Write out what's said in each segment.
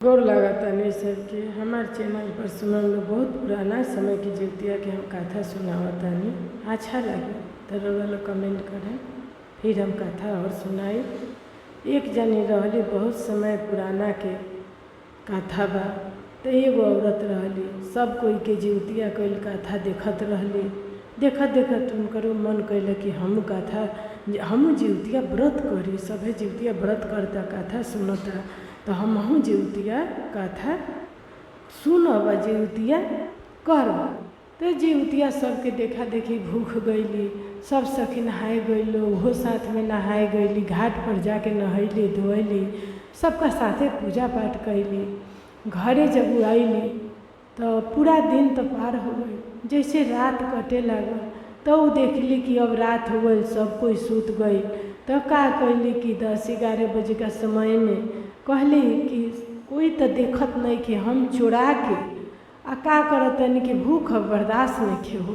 गोर लागतानी सबके हमार चैनल पर सुनल लोग बहुत पुराना समय की जीवतिया के हम कथा सुनावतानी। अच्छा लगे तो रउआ लोग कमेंट करें, फिर हम कथा और सुनाई। एक जनी रहली, बहुत समय पुराना के कथा बा। तो एगो औरत रहली, सब कोई के जीवतिया कइल कथा देखत रहली। देखत देखत उनकरो मन कैल कि हमू कथा हमू जीवतिया व्रत करी। सभे जीवतिया व्रत करता, कथा सुनता, तो हमहू जीवतिया कथा सुनब आ जीवतिया करब। तो जीवतिया सबके देखा देखी भूख गईली। सब सखी नहाए गईलो, ओहो साथ में नहाए गईली। घाट पर जाके नहैली धोइली, सबका साथे पूजा पाठ कैली। घरे जब आईली तो पूरा दिन तो पार हो गई। जैसे रात कटे लागल तो देखली कि अब रात हो गई, सब कोई सूत गई। तो का कैली कि 10-11 बजे का समय में कहली कि कोई तो देखत नहीं कि हम चुरा के आ का करतनी कि भूख बर्दाश्त नहीं हो।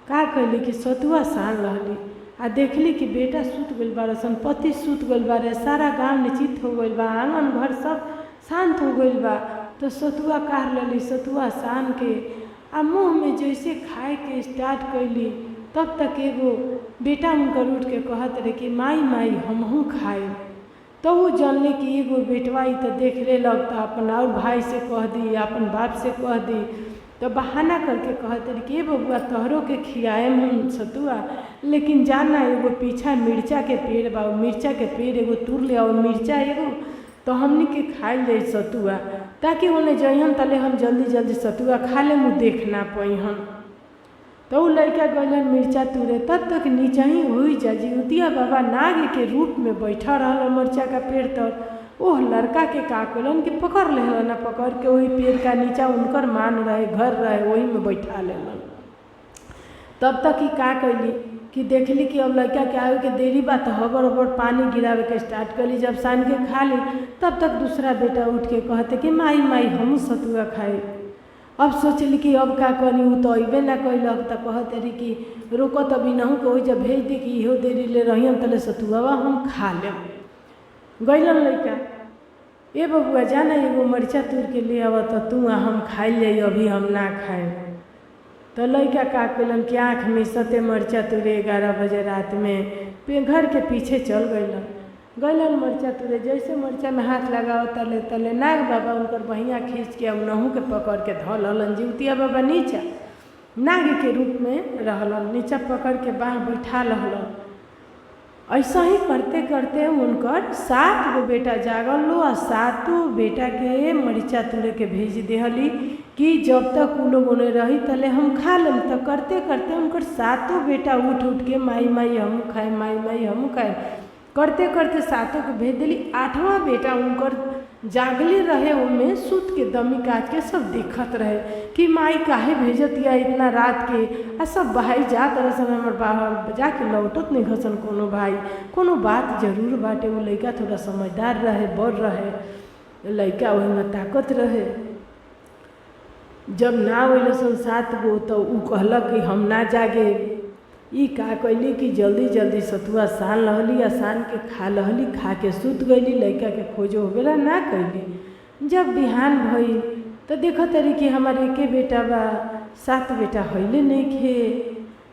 का कैली कि सतुआ सान रहली आ देखली कि बेटा सूत गइल बारे सन, पति सूत गइल बारे, सारा गाँव निश्चित हो गइल बा, आंगन घर सब शांत हो गइल बा। तो सतुआ काढ़ लेली, सतुआ सान के आ मुँह में जैसे खाए के स्टार्ट कैली, तब तक एगो बेटा उनकर उठ के कहत रहे कि माई माई हमहू खाए। तो वो जानले कि एगो बेटवा ही तो देख ले लगता, अपन और भाई से कह दी, अपन बाप से कह दी। तो बहाना करके कहते रहे कि बबुआ तोहरों के खियाए हम सतुआ, लेकिन जाना एगो पीछा मिर्चा के पेड़ बा, मिर्चा के पेड़ एगो तुर ले और मिर्चा एगो तो हमनी के खाई ले सतुआ, ताकि उन्हें जइहन तले हम जल्दी जल्दी सतुआ खा ले, मुँह देख ना पैहन। तो लड़का गलन मिर्चा तुरे, तब तक नीचे ही हुई जा जीवतिया बाबा नाग के रूप में बैठा रहा मिर्चा का पेड़ तर। ओह लड़का के का कलन कि पकड़ ले ना, पकड़ के वही पेड़ का नीचा उनकर मान रहे, घर रहे, वही में बैठा लेलन। तब तक ही का कैली कि देखली कि अब लड़का के आवे के देरी बा, तो हबर हबर पानी गिरावे के स्टार्ट कैली। जब सान के खा ली तब तक दूसरा बेटा उठ के कहते कि माई माई हमू सतुआ खाए। अब सोचली कि अब का करी, वो तो अबे ना कैलक। तो कहते रही कि रोको तभी नहू के वही जब भेज दी कि इहो देरी ले रही तले सतुआ हम खा लेम। गैलन लड़का, ए बबुआ जाना एगो मरीचा तोड़ के ले आवा तो तू हम खाई ले, अभी हम ना खाए। तो लड़का का कैलन कि आँख में सते मरीचा तुरे 11 बजे रात में घर के पीछे चल गैलन मरीचा तुरे। जैसे मरीचा में हाथ लगाओ तले तले नाग बाबा उनकर बहिया खींच के नहू के पकड़ के धल हलन। जीवतिया बाबा नीचा नाग के रूप में रहलन, नीचा पकड़ के बाँह बैठा रहलन। ऐसा ही करते करते उनकर 7 गो बेटा जागल लो और 7 बेटा के मरीचा तुरे के भेज देहली कि जब तक वो लोग उन्हें रही तले हम खा लेम। तो करते करते उनकर 7 बेटा उठ उठ के माई माई हम खाए, माई माई हम खाए करते करते 7 को भेज दिली। 8वां बेटा उनकर जागले रहे, उनमें सूत के दमी काट के सब देखत रहे कि माई काहे भेजत या इतना रात के। आ सब भाई जात रसन, हमार बाहर जाके लौटत नहीं घसन कोनो भाई, कोनो बात जरूर बाटे। वो लड़का थोड़ा समझदार रहे, बड़ रहे, लड़का वही में ताकत रहे। जब ना वही सन 7 गो तो ऊ कहलक कि हम ना जागे। ई का कैली कि जल्दी जल्दी सतुआ सान लहली, आसान के खा लहली, खा के सूत गईली। लड़का के खोजो बेला ना कैली। जब बिहान भई तो देखत रही कि हमारे एके बेटा बा, 7 बेटा हईले नहीं खे।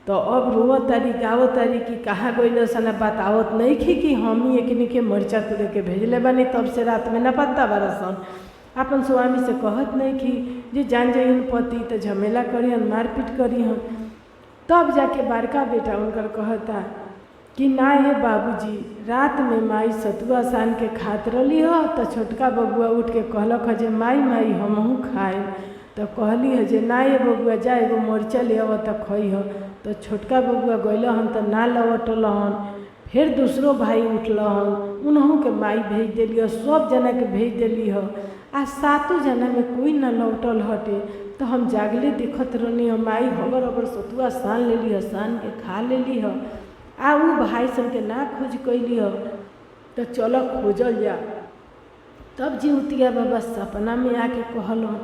तो अब रोवत तारी गावत तारी कि कहाँ गइल सना, बतावत नहीं खे कि हम ही एकनी के मरीचा तुरे के भेजले बानी। तब से रात में ना पत्ता बरसन अपन स्वामी से कहत नहीं कि जे जान जाइन पति तो झमेला करियन, मारपीट करियन। तब जाके बड़का बेटा उनकर कहता कि ना ये बाबूजी, रात में माई सतुआ सान के खात रही हो। तो छोटका बबुआ उठ के कहलक जे माई माई हमहू खाए। तो कहली है जे ना ये बबुआ जा एगो मरीचा ले आव तो खई हो। तो छोटका बबुआ गइलहन तो ना लौटलहन। फिर दूसरो भाई उठलहन, उन्हों के माई भेज दिली, सब जना के भेज दिली हो। आ 7 जना में कोई ना लौटल हटे। तो हम जागले देखत रहनी हो, माई हबर हबर सतुआ सान लेली हो, सान के खा लेली हो। आ ऊ भाई सन के ना खोज कैली हो। तो चलो खोजल जा। तब जीवतिया बाबा सपना में आके कहलन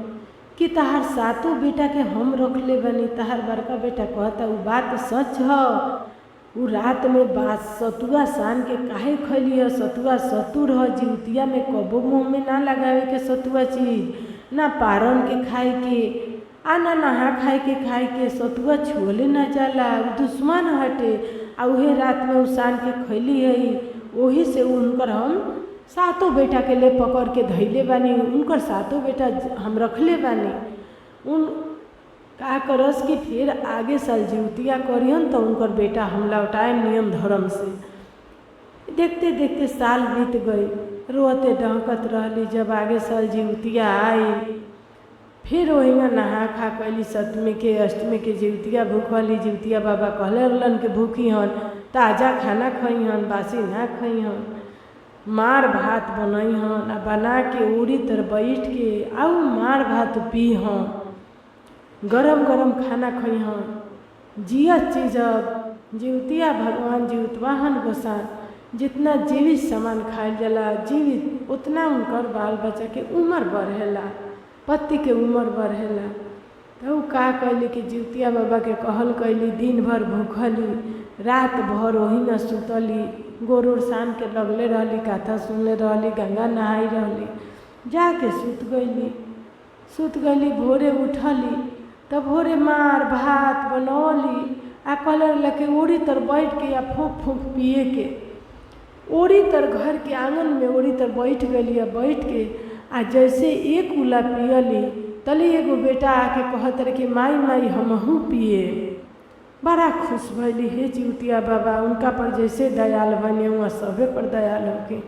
कि तहार 7 बेटा के हम रख ले बनी। तहार बड़का बेटा कहता ऊ बात सच हो उ रात में बात सतुआ सान के काहे खैली है। सतुआ सतुर है, जिउतिया में कबो मुँह में ना लगावे के सतुआ चीज, ना पारन के खाए के आ ना नहा खाए के सतुआ छुअले ना जाला, दुश्मन हटे। आ उहे रात में उसान के खैली है। वही से उनकर हम सातों बेटा के ले पकड़ के धैले बानी। उनकर सातों बेटा हम रखले बानी। उन का करस कि फिर आगे साल जिउतिया करियन तो उनकर बेटा हम लौटाए नियम धर्म से। देखते देखते साल बीत गई, रोते डहकत रहली। जब आगे साल जिउतिया आई, फिर वही नहा खा कैली। सप्तमी के अष्टमी के जिउतिया भूखली। जिउतिया बाबा कहले रहलन के भूखी हन, ताज़ा खाना खई हन, बासी ना खई हन, मार भात बनई हन, आ बना के उड़ी तर बैठ के आउ मार भात पी हन, गरम गरम खाना खई हन। जियत चीज जिउतिया भगवान जिउतवाहन गोसाई जितना जीवित सामान खाइल जाला, जीवित उतना उनकर बाल बच्चा के उम्र बढ़ेला, पति के उम्र बढ़ेला। तो का कैली कि जिउतिया बाबा के कहल कैली, दिन भर भूखली, रात भर वही न सुतली, गोर शाम के लगले रहली, कथा सुनले रहली, गंगा नहाई रहली, जाके सुत गईली। भोरे उठली तब भोरे मार भात बनौली। आ कहले लके ओड़ी तर बैठ के या फूँक फूँक पिए के, ओड़ी तर घर के आंगन में ओड़ी तर बैठ गई। बैठ के आ जैसे एक उला पियली, तली एगो बेटा आके कहत रहे कि माई माई हमहू पिए। बड़ा खुश भैली। हे जिउतिया बाबा उनका पर जैसे दयाल बने हुआ सबे पर दयाल होके।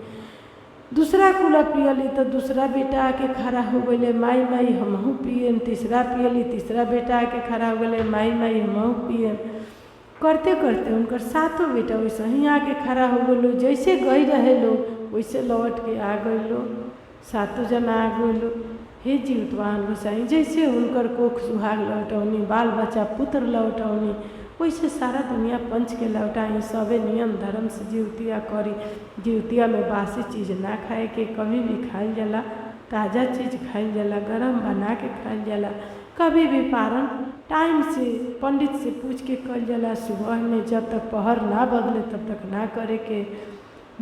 दूसरा कुला पियली तो दूसरा बेटा आके खड़ा हो गए, माई माई हमहू पिए। तीसरा पियली, तीसरा बेटा आके खड़ा हो गए, माई माई हमहू पिए। करते करते उनकर सातों बेटा वैसे ही आके खड़ा हो गए। जैसे गई रहे लोग वैसे लौट के आ गए लोग, सातों जना आ गए लोग। हे जिउतवाहन गोसाई जैसे उनकर कोख सुहाग लौटौनी, बाल बच्चा पुत्र लौटौनी, वैसे सारा दुनिया पंच के लौटाई। सबे नियम धर्म से जिउतिया करी। जिउतिया में बासी चीज़ ना खाए के, कभी भी खाइल जाला, ताज़ा चीज़ खाइल जाला, गरम बना के खाइल जाला। कभी भी पारण टाइम से पंडित से पूछ के कल जाला। सुबह में जब तक पहर ना बदले तब तक ना करे के।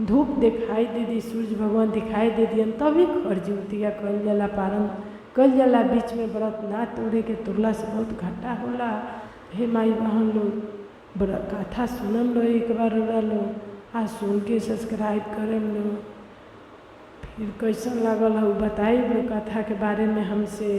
धूप दिखाई दे दी, सूर्य भगवान दिखाई दे दियन तभी खर जिउतिया कल जाला, पारण कल जाला। बीच में व्रत ना तोड़े के, तोड़ला से बहुत घाटा होला। हे माई बहन लोग बड़ा कथा सुनम लो, एक बार लो आ सुन के सब्सक्राइब करम लो। फिर कैसन लागल हो बताई लो कथा के बारे में हमसे।